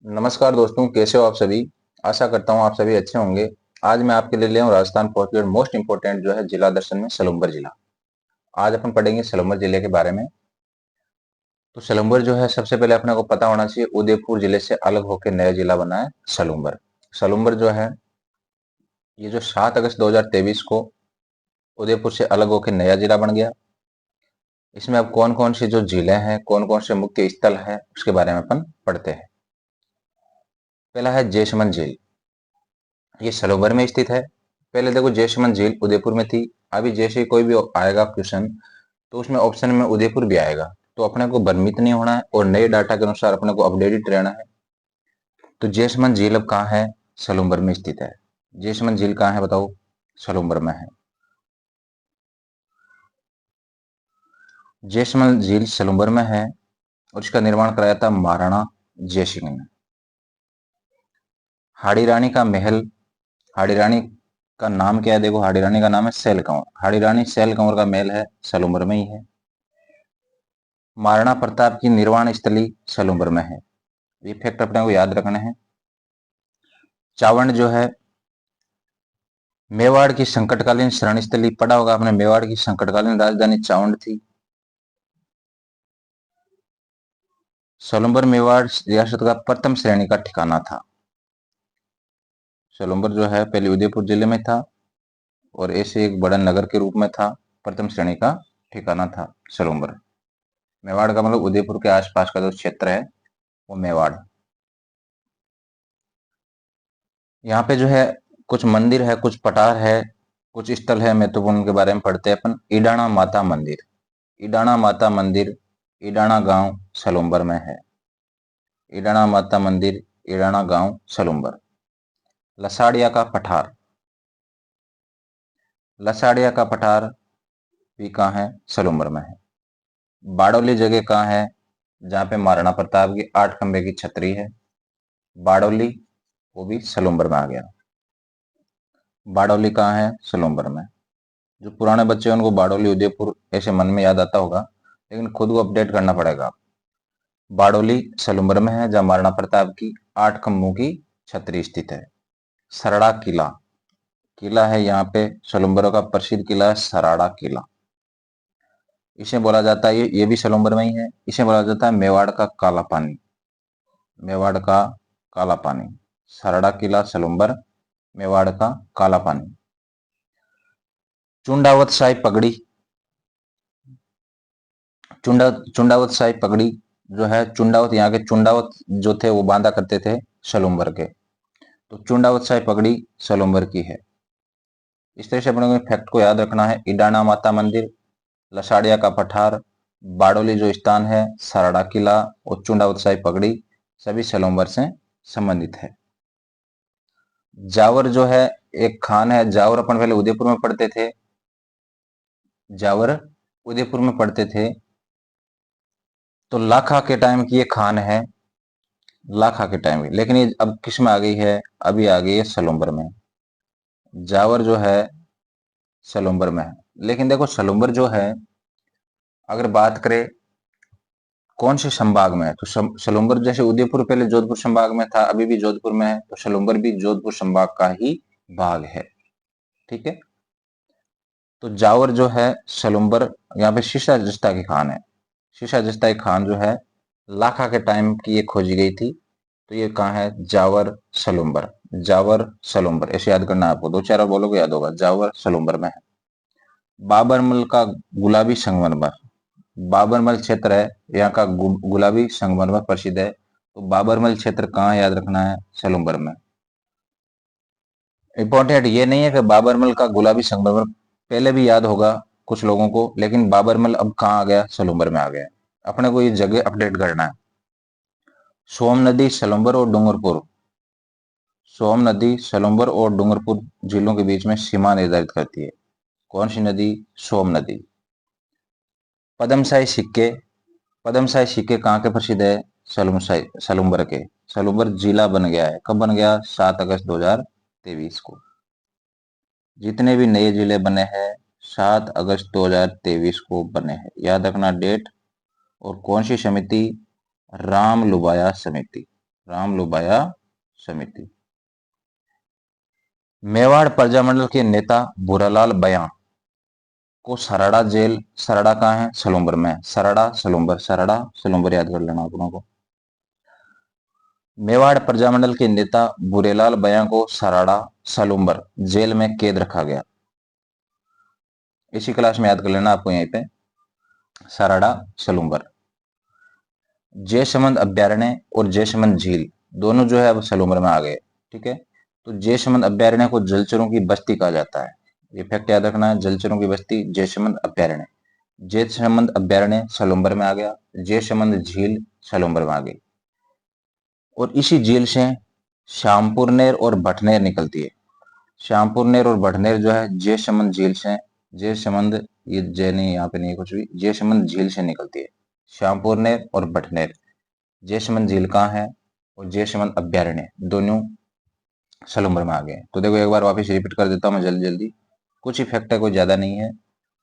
नमस्कार दोस्तों, कैसे हो आप सभी। आशा करता हूँ आप सभी अच्छे होंगे। आज मैं आपके लिए ले आऊँ राजस्थान पहुंच मोस्ट इंपोर्टेंट जो है जिला दर्शन में सलूम्बर जिला। आज अपन पढ़ेंगे सलूम्बर जिले के बारे में। तो सलूम्बर जो है सबसे पहले अपने को पता होना चाहिए, उदयपुर जिले से अलग होकर नया जिला बना है सलूम्बर। सलूम्बर जो है ये जो 7 अगस्त 2023 को उदयपुर से अलग होकर नया जिला बन गया। इसमें अब कौन कौन सी जो झीलें हैं, कौन कौन से मुख्य स्थल है, उसके बारे में अपन पढ़ते हैं। पहला है जयसमंद झील। ये सरोवर में स्थित है। पहले देखो जयसमंद झील उदयपुर में थी। अभी जैसे ही कोई भी आएगा क्वेश्चन तो उसमें ऑप्शन में उदयपुर भी आएगा, तो अपने को भ्रमित नहीं होना है और नए डाटा के अनुसार अपने को अपडेटेड रहना है। तो जयसमंद झील अब कहाँ है? सलूम्बर में स्थित है। जयसमंद झील कहाँ है बताओ? सलूम्बर में है। जयसमंद झील सलूम्बर में है और इसका निर्माण कराया था महाराणा जयसिंह ने। हाड़ी रानी का महल, हाड़ी रानी का नाम क्या है? देखो हाड़ी रानी का नाम है सैल कंवर। हाड़ी रानी सैल कंवर का महल है, सलूम्बर में ही है। महाराणा प्रताप की निर्वाण स्थली सलूम्बर में है। ये फैक्ट अपने को याद रखने हैं। चावंड जो है मेवाड़ की संकटकालीन शरण स्थली, पढ़ा होगा आपने, मेवाड़ की संकटकालीन राजधानी चावंड थी। सलूम्बर मेवाड़ रियासत का प्रथम श्रेणी का ठिकाना था। सलूम्बर जो है पहले उदयपुर जिले में था और ऐसे एक बड़ा नगर के रूप में था। प्रथम श्रेणी का ठिकाना था सलूम्बर। मेवाड़ का मतलब उदयपुर के आसपास का जो क्षेत्र है वो मेवाड़। यहाँ पे जो है कुछ मंदिर है, कुछ पटार है, कुछ स्थल है महत्वपूर्ण, के बारे में पढ़ते हैं अपन। ईडाणा माता मंदिर। ईडाणा माता मंदिर ईडाणा गांव सलूम्बर में है। ईडाणा माता मंदिर ईडाणा गांव सलूम्बर। लसाड़िया का पठार। लसाड़िया का पठार भी कहाँ है? सलूम्बर में है। बाड़ोली जगह कहाँ है? जहां पे महाराणा प्रताप की 8 खंबे की छतरी है, बाड़ोली, वो भी सलूम्बर में आ गया। बाड़ोली कहाँ है? सलूम्बर में। जो पुराने बच्चे हैं उनको बाड़ोली उदयपुर ऐसे मन में याद आता होगा, लेकिन खुद को अपडेट करना पड़ेगा। बाड़ोली सलूम्बर में है, जहां महाराणा प्रताप की 8 खंभों की छतरी स्थित है। सरड़ा किला, किला है यहाँ पे सलूम्बर का प्रसिद्ध किला है सराड़ा किला। इसे बोला जाता है, ये भी सलूम्बर में ही है। इसे बोला जाता है मेवाड़ का काला पानी। मेवाड़ का काला पानी, सरड़ा किला सलूम्बर, मेवाड़ का काला पानी। चुंडावत शाही पगड़ी। चुंडावत शाही पगड़ी जो है, चुंडावत यहाँ के चुंडावत जो थे वो बांधा करते थे सलूम्बर के, तो चुंडावत शाही पगड़ी सलूम्बर की है। इस तरह से अपने को फैक्ट को याद रखना है। ईडाणा माता मंदिर, लसाड़िया का पठार, बाड़ोली जो स्थान है, सारड़ा किला और चुंडावत शाही पगड़ी सभी सलूम्बर से संबंधित है। जावर जो है एक खान है। जावर अपन पहले उदयपुर में पढ़ते थे। जावर उदयपुर में पढ़ते थे, तो लाखा के टाइम की ये खान है, लाखा के टाइम की। लेकिन ये अब किस में आ गई है? अभी आ गई है सलूम्बर में। जावर जो है सलूम्बर में है। लेकिन देखो सलूम्बर जो है, अगर बात करें कौन से संभाग में है, तो सलूम्बर जैसे उदयपुर पहले जोधपुर संभाग में था, अभी भी जोधपुर में है, तो सलूम्बर भी जोधपुर संभाग का ही भाग है। ठीक है। तो जावर जो है सलूम्बर, यहाँ पे शीशा जस्ता की खान है। शीशा जस्ता की खान जो है लाखा के टाइम की ये खोजी गई थी। तो ये कहाँ है? जावर सलूम्बर। जावर सलूम्बर ऐसे याद करना है आपको, 2 4 और बोलोगे याद होगा। जावर सलूम्बर में है। बाबरमल का गुलाबी संगमरमर। बाबरमल क्षेत्र है, यहाँ का गुलाबी संगमरमर प्रसिद्ध है। तो बाबरमल क्षेत्र कहाँ याद रखना है? सलूम्बर में। इंपॉर्टेंट ये नहीं है कि बाबरमल का गुलाबी संगमरमर पहले भी याद होगा कुछ लोगों को, लेकिन बाबरमल अब कहाँ आ गया? सलूम्बर में आ गया। अपने को ये जगह अपडेट करना है। सोम नदी सलूम्बर और डूंगरपुर। सोम नदी सलूम्बर और डूंगरपुर जिलों के बीच में सीमा निर्धारित करती है। कौन सी नदी? सोम नदी। पद्मशाही सिक्के। पद्मशाही सिक्के कहाँ के प्रसिद्ध है? सलूम्बर के। सलूम्बर जिला बन गया है। कब बन गया? 7 अगस्त 2023 को। जितने भी नए जिले बने हैं 7 अगस्त 2023 को बने हैं। याद रखना डेट। और कौन सी समिति? राम लुबाया समिति। रामलुबाया समिति। मेवाड़ प्रजामंडल के नेता भूरालाल बयां को सरड़ा जेल, सरड़ा कहाँ है? सलूम्बर में। सरड़ा सलूम्बर, सरड़ा सलूम्बर याद कर लेना अपनों को। मेवाड़ प्रजामंडल के नेता भूरेलाल बयां को सरड़ा सलूम्बर जेल में कैद रखा गया। इसी क्लास में याद कर लेना आपको यहीं पे, सरड़ा सलूम्बर। जयसमंद अभ्यारण्य और जयसमंद झील दोनों जो है अब सलूम्बर में आ गए। ठीक है, तो जयसमंद अभ्यारण्य को जलचरों की बस्ती कहा जाता है। ये फैक्ट याद रखना है, जलचरों की बस्ती जयसमंद अभ्यारण्य। जयसमंद अभ्यारण्य सलूम्बर में आ गया, जयसमंद झील सलूम्बर में आ गई। और इसी झील से श्यामपुरनेर और भटनेर निकलती है। श्यामपुरनेर और भटनेर जो है जयसमंद झील से, जयसमंद, ये जय नहीं यहाँ पे नहीं है कुछ भी, जयसमंद झील से निकलती है। श्यामपुरनेर और भटनेर, जयसमंद झील कहाँ है और जयसमंद अभ्यारण्य दोनों सलूम्बर में आ गए। तो देखो एक बार वापस रिपीट कर देता हूँ मैं जल्दी जल्दी, कुछ ही फैक्ट है, कोई ज्यादा नहीं है।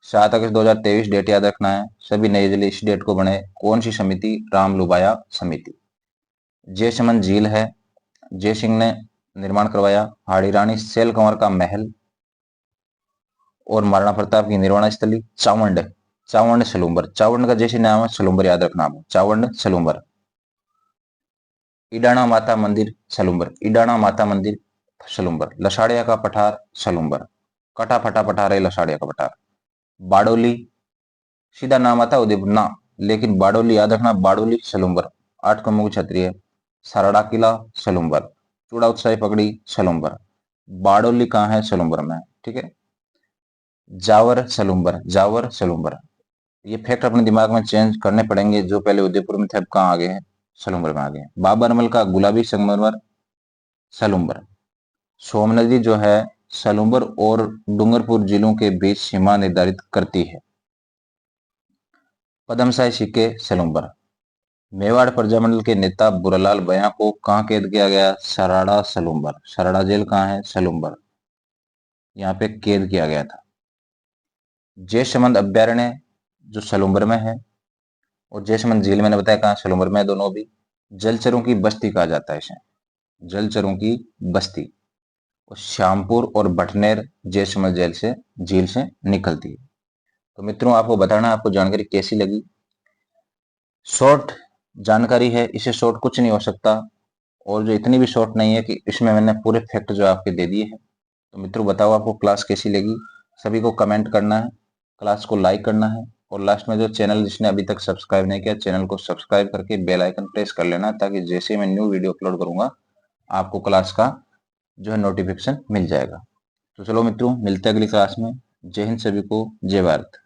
7 अगस्त 2023 डेट याद रखना है। सभी नए जिले इस डेट को बने। कौन सी समिति? रामलुबाया समिति। जयसमंद झील है, जय सिंह ने निर्माण करवाया। हाड़ी रानी सेल कंवर का महल और महाराणा प्रताप की निर्वाण स्थली चावंड, चावंड सलूम्बर। चावंड का जैसे नाम है सलूम्बर याद रखना आपको, चावंड सलूम्बर। इडाणा माता मंदिर सलूम्बर, इडाणा माता मंदिर सलूम्बर। लसाड़िया का पठार सलूम्बर, कटा फटा पठार है लसाड़िया का पठार। बाडोली, सीधा नाम आता है उदयपुर ना, लेकिन बाडोली याद रखना, बाडोली सलूम्बर। 8 कमों की छतरी है। सरड़ा किला सलूम्बर, चूड़ा उत्साही पगड़ी सलूम्बर। बाडोली कहाँ है? सलूम्बर में। ठीक है, जावर सलूम्बर, जावर सलूम्बर। ये फैक्ट अपने दिमाग में चेंज करने पड़ेंगे, जो पहले उदयपुर में थे अब कहाँ आ गए हैं? सलूम्बर में आ गए हैं। बाबा नमल का गुलाबी संगमरमर सलूम्बर। सोम नदी जो है सलूम्बर और डूंगरपुर जिलों के बीच सीमा निर्धारित करती है। पदमसाई सिक्के सलूम्बर। मेवाड़ प्रजामंडल के नेता बुरालाल बयां को कहाँ कैद किया गया? सरड़ा सलूम्बर। सरड़ा जेल कहाँ है? सलूम्बर। यहाँ पे कैद किया गया था। जयसमंद अभ्यारण्य जो सलूम्बर में है और जयसमंद झील मैंने बताया कहाँ? सलूम्बर में। दोनों भी जलचरों की बस्ती कहा जाता है इसे, जलचरों की बस्ती। और श्यामपुर और भटनेर जयसमंद जेल से, झील से निकलती है। तो मित्रों आपको बताना आपको जानकारी कैसी लगी। शॉर्ट जानकारी है, इसे शॉर्ट कुछ नहीं हो सकता, और जो इतनी भी शॉर्ट नहीं है कि इसमें मैंने पूरे फैक्ट जो आपके दे दिए हैं। तो मित्रों बताओ आपको क्लास कैसी लगी। सभी को कमेंट करना है, क्लास को लाइक करना है, और लास्ट में जो चैनल जिसने अभी तक सब्सक्राइब नहीं किया, चैनल को सब्सक्राइब करके बेल आइकन प्रेस कर लेना, ताकि जैसे मैं न्यू वीडियो अपलोड करूंगा आपको क्लास का जो है नोटिफिकेशन मिल जाएगा। तो चलो मित्रों मिलते हैं अगली क्लास में। जय हिंद सभी को, जय भारत।